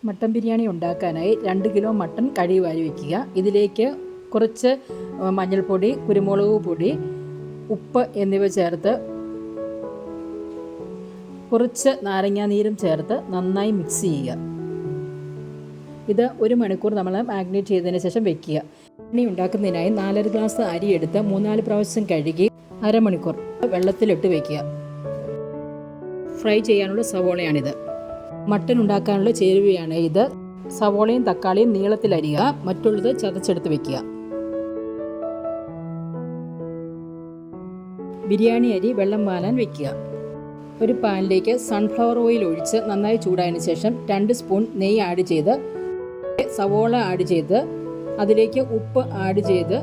Mutton biryani ഉണ്ടാക്കാനായി 2 kilo mutton കഴുകി വാരി വയ്ക്കുക. ഇതിലേക്ക് കുറച്ച് മഞ്ഞൾപ്പൊടി, കുരുമുളക് പൊടി, ഉപ്പ് എന്നിവ ചേർത്ത് കുറച്ച് നാരങ്ങാനീരും ചേർത്ത് നന്നായി മിക്സ് ചെയ്യുക. ഇത് 1 മണിക്കൂർ നമ്മൾ മാഗ്നേറ്റ് ചെയ്തതിന് ശേഷം വെക്കുക. ബിരിയാണി ഉണ്ടാക്കുന്നതിനായി 4 ഗ്ലാസ് അരി എടുത്ത് 3-4 പ്രാവശ്യം കഴുകി അരമണിക്കൂർ വെള്ളത്തിലിട്ട് വയ്ക്കുക. ഫ്രൈ ചെയ്യാനുള്ള സവോളയാണിത്. മട്ടൻ ഉണ്ടാക്കാനുള്ള ചേരുവയാണ് ഇത്. സവോളയും തക്കാളിയും നീളത്തിൽ അരിയുക, മറ്റുള്ളത് ചതച്ചെടുത്ത് വെക്കുക. ബിരിയാണി അരി വെള്ളം വാലാൻ വെക്കുക. ഒരു പാനിലേക്ക് സൺഫ്ലവർ ഓയിൽ ഒഴിച്ച് നന്നായി ചൂടായതിനു ശേഷം 2 സ്പൂൺ നെയ്യ് ആഡ് ചെയ്ത് സവോള ആഡ് ചെയ്ത് അതിലേക്ക് ഉപ്പ് ആഡ് ചെയ്ത്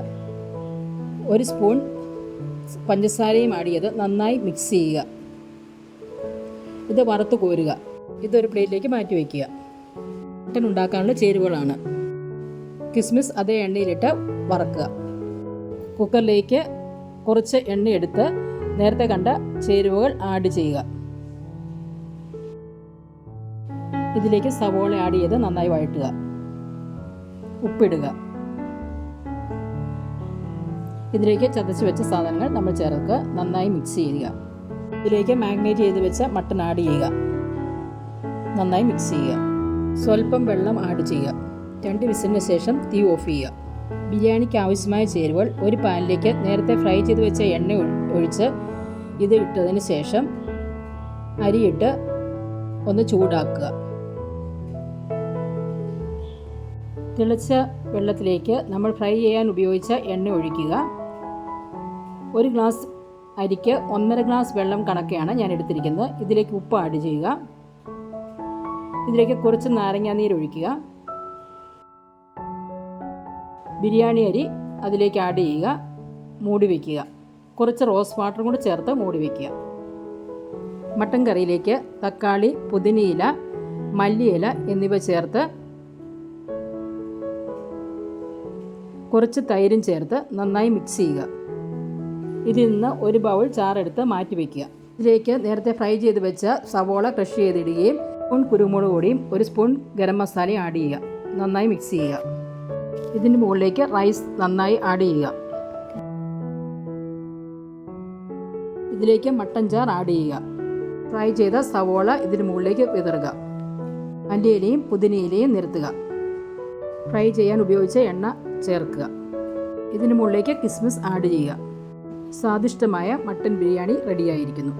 1 സ്പൂൺ പഞ്ചസാരയും ആഡ് ചെയ്ത് നന്നായി മിക്സ് ചെയ്യുക. ഇത് വറുത്ത് കോരുക. ഇതൊരു പ്ലേറ്റിലേക്ക് മാറ്റി വയ്ക്കുക. മട്ടൻ ഉണ്ടാക്കാനുള്ള ചേരുവകളാണ്. കിസ്മിസ് അതേ എണ്ണയിലിട്ട് വറക്കുക. കുക്കറിലേക്ക് കുറച്ച് എണ്ണ എടുത്ത് നേരത്തെ കണ്ട ചേരുവകൾ ആഡ് ചെയ്യുക. ഇതിലേക്ക് സവോള ആഡ് ചെയ്ത് നന്നായി വഴറ്റുക. ഉപ്പിടുക. ഇതിലേക്ക് ചതച്ച് വെച്ച സാധനങ്ങൾ നമ്മൾ ചേർക്കുക. നന്നായി മിക്സ് ചെയ്യുക. ഇതിലേക്ക് മാഗ്നേറ്റ് ചെയ്ത് വെച്ച മട്ടൺ ആഡ് ചെയ്യുക. നന്നായി മിക്സ് ചെയ്യുക. സ്വല്പം വെള്ളം ആഡ് ചെയ്യുക. 2 വിസിലിന് ശേഷം തീ ഓഫ് ചെയ്യുക. ബിരിയാണിക്ക് ആവശ്യമായ ചേരുവകൾ ഒരു പാനിലേക്ക് നേരത്തെ ഫ്രൈ ചെയ്ത് വെച്ച എണ്ണ ഒഴിച്ച് ഇത് ഇട്ടതിന് ശേഷം അരിയിട്ട് ഒന്ന് ചൂടാക്കുക. തിളച്ച വെള്ളത്തിലേക്ക് നമ്മൾ ഫ്രൈ ചെയ്യാൻ ഉപയോഗിച്ച എണ്ണ ഒഴിക്കുക. 1 ഗ്ലാസ് അരിക്ക് 1.5 ഗ്ലാസ് വെള്ളം കണക്കെയാണ് ഞാൻ എടുത്തിരിക്കുന്നത്. ഇതിലേക്ക് ഉപ്പ് ആഡ് ചെയ്യുക. ഇതിലേക്ക് കുറച്ച് നാരങ്ങാനീര് ഒഴിക്കുക. ബിരിയാണി അരി അതിലേക്ക് ആഡ് ചെയ്യുക. മൂടി വയ്ക്കുക. കുറച്ച് റോസ് വാട്ടറും കൂടി ചേർത്ത് മൂടി വയ്ക്കുക. മട്ടൻ കറിയിലേക്ക് തക്കാളി, പുതിനയില, മല്ലിയില എന്നിവ ചേർത്ത് കുറച്ച് തൈരും ചേർത്ത് നന്നായി മിക്സ് ചെയ്യുക. ഇതിൽ നിന്ന് 1 ബൗൾ ചാറെടുത്ത് മാറ്റി വയ്ക്കുക. ഇതിലേക്ക് നേരത്തെ ഫ്രൈ ചെയ്ത് വെച്ച സവോള ക്രഷ് ചെയ്തിടുകയും സ്പൂൺ കുരുമുളക് പൊടിയും 1 സ്പൂൺ ഗരം മസാലയും ആഡ് ചെയ്യുക. നന്നായി മിക്സ് ചെയ്യുക. ഇതിന് മുകളിലേക്ക് റൈസ് നന്നായി ആഡ് ചെയ്യുക. ഇതിലേക്ക് മട്ടൻ ചാർ ആഡ് ചെയ്യുക. ഫ്രൈ ചെയ്ത സവോള ഇതിന് മുകളിലേക്ക് വിതറുക. മല്ലിയിലയും പുതിനയിലയും നിരത്തുക. ഫ്രൈ ചെയ്യാൻ ഉപയോഗിച്ച എണ്ണ ചേർക്കുക. ഇതിന് മുകളിലേക്ക് കിസ്മിസ് ആഡ് ചെയ്യുക. സ്വാദിഷ്ടമായ മട്ടൻ ബിരിയാണി റെഡിയായിരിക്കുന്നു.